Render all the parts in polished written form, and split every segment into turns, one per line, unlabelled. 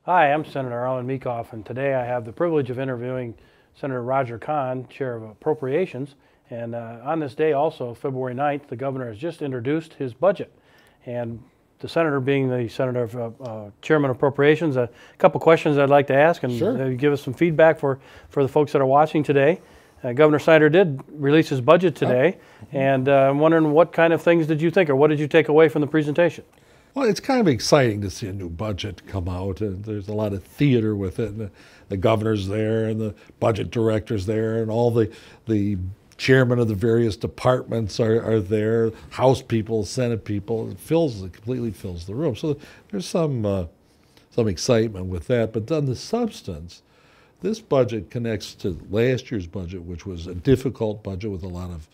Hi, I'm Senator Arlan Meekhof, and today I have the privilege of interviewing Senator Roger Kahn, Chair of Appropriations. And on this day also, February 9th, the governor has just introduced his budget. And the senator being the senator of Chairman of Appropriations, a couple questions I'd like to ask and
Sure.
give us some feedback for the folks that are watching today. Governor Snyder did release his budget today, and I'm wondering what kind of things did you think, or what did you take away from the presentation?
Well, it's kind of exciting to see a new budget come out, and there's a lot of theater with it. And the governor's there, and the budget director's there, and all the chairmen of the various departments are there. House people, Senate people. It completely fills the room. So there's some excitement with that. But on the substance, this budget connects to last year's budget, which was a difficult budget with a lot of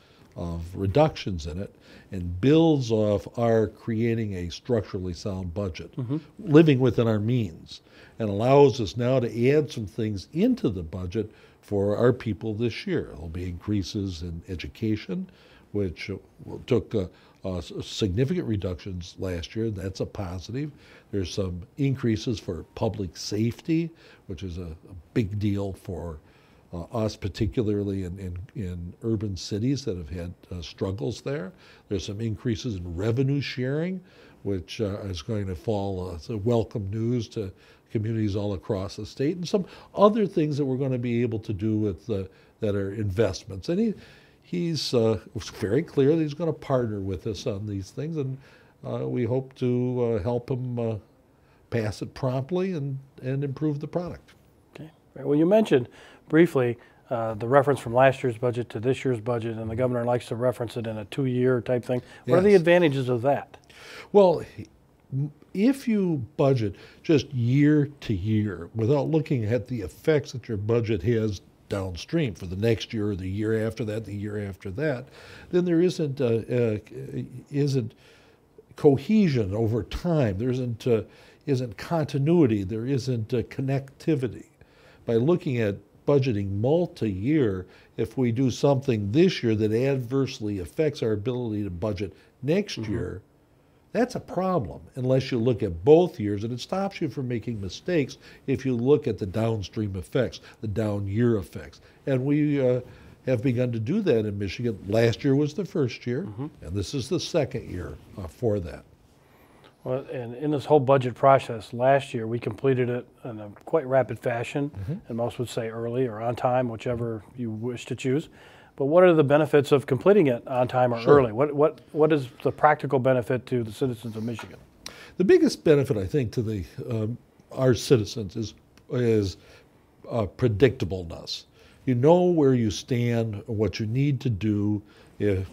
reductions in it, and builds off our creating a structurally sound budget, living within our means, and allows us now to add some things into the budget for our people this year. There'll be increases in education, which took significant reductions last year. That's a positive. There's some increases for public safety, which is a big deal for us, particularly in urban cities that have had struggles there. There's some increases in revenue sharing, which is going to fall as a welcome news to communities all across the state, and some other things that we're going to be able to do with that are investments. And he's very clear that he's going to partner with us on these things, and we hope to help him pass it promptly and improve the product.
Okay. Well, you mentioned briefly the reference from last year's budget to this year's budget, and the governor likes to reference it in a 2-year type thing. What are the
Yes.
advantages of that?
Well, if you budget just year to year without looking at the effects that your budget has downstream for the next year or the year after that, the year after that, then there isn't cohesion over time. There isn't continuity. There isn't connectivity. By looking at budgeting multi-year, if we do something this year that adversely affects our ability to budget next year, that's a problem unless you look at both years, and it stops you from making mistakes if you look at the downstream effects, the down year effects. And we have begun to do that in Michigan. Last year was the first year, and this is the second year for that.
Well, and in this whole budget process, last year we completed it in a quite rapid fashion, and most would say early or on time, whichever you wish to choose. But what are the benefits of completing it on time or
Sure.
early? What is the practical benefit to the citizens of Michigan?
The biggest benefit, I think, to our citizens is predictableness. You know where you stand, what you need to do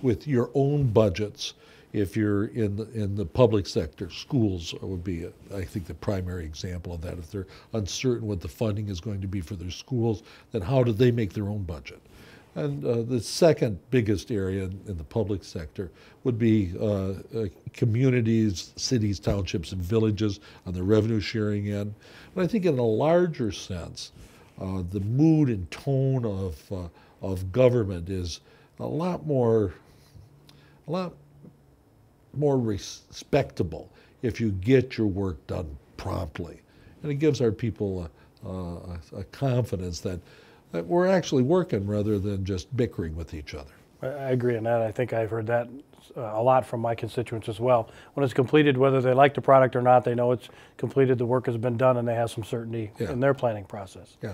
with your own budgets. If you're in the public sector, schools would be, I think, the primary example of that. If they're uncertain what the funding is going to be for their schools, then how do they make their own budget? And the second biggest area in the public sector would be communities, cities, townships, and villages on the revenue sharing end. But I think in a larger sense, the mood and tone of government is a lot more respectable if you get your work done promptly. And it gives our people a confidence that we're actually working rather than just bickering with each other.
I agree on that. I think I've heard that a lot from my constituents as well. When it's completed, whether they like the product or not, they know it's completed, the work has been done, and they have some certainty in their planning process.
Yeah.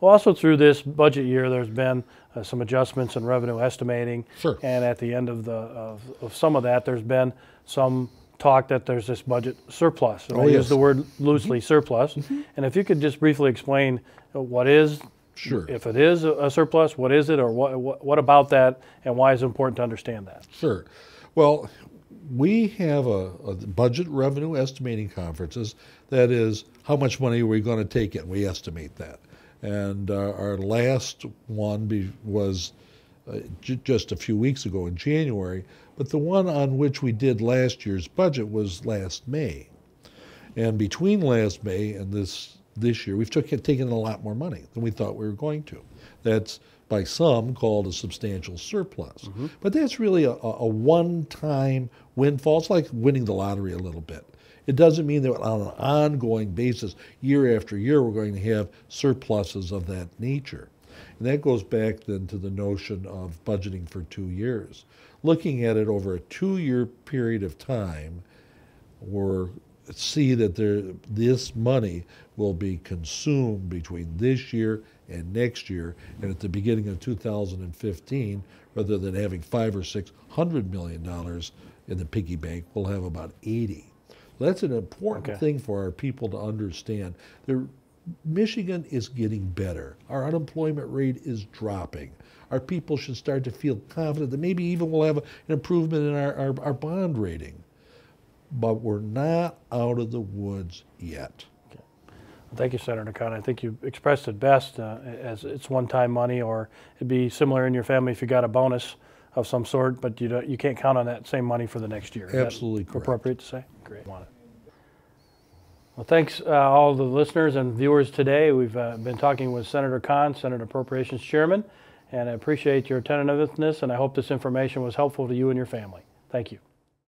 Well, also through this budget year, there's been some adjustments in revenue estimating.
Sure.
And at the end of some of that, there's been some talk that there's this budget surplus. And I use the word loosely, surplus. And if you could just briefly explain what is,
Sure.
if it is a surplus, what is it, or what about that, and why is it important to understand that?
Sure. Well, we have a budget revenue estimating conferences. That is, how much money are we going to take in? We estimate that. And our last one was just a few weeks ago in January, but the one on which we did last year's budget was last May. And between last May and this year, we've taken a lot more money than we thought we were going to. That's by some called a substantial surplus. But that's really a one-time windfall. It's like winning the lottery a little bit. It doesn't mean that on an ongoing basis, year after year, we're going to have surpluses of that nature. And that goes back then to the notion of budgeting for 2 years. Looking at it over a 2-year period of time, we're see that this money will be consumed between this year and next year, and at the beginning of 2015, rather than having $500 or $600 million in the piggy bank, we'll have about 80. That's an important thing for our people to understand. Michigan is getting better. Our unemployment rate is dropping. Our people should start to feel confident that maybe even we'll have an improvement in our bond rating. But we're not out of the woods yet.
Okay. Well, thank you, Senator Kahn. I think you expressed it best as it's one-time money, or it'd be similar in your family if you got a bonus of some sort, but you can't count on that same money for the next year.
Absolutely correct.
Appropriate to say? Great. Well, thanks all the listeners and viewers today. We've been talking with Senator Kahn, Senate Appropriations Chairman, and I appreciate your attentiveness, and I hope this information was helpful to you and your family. Thank you.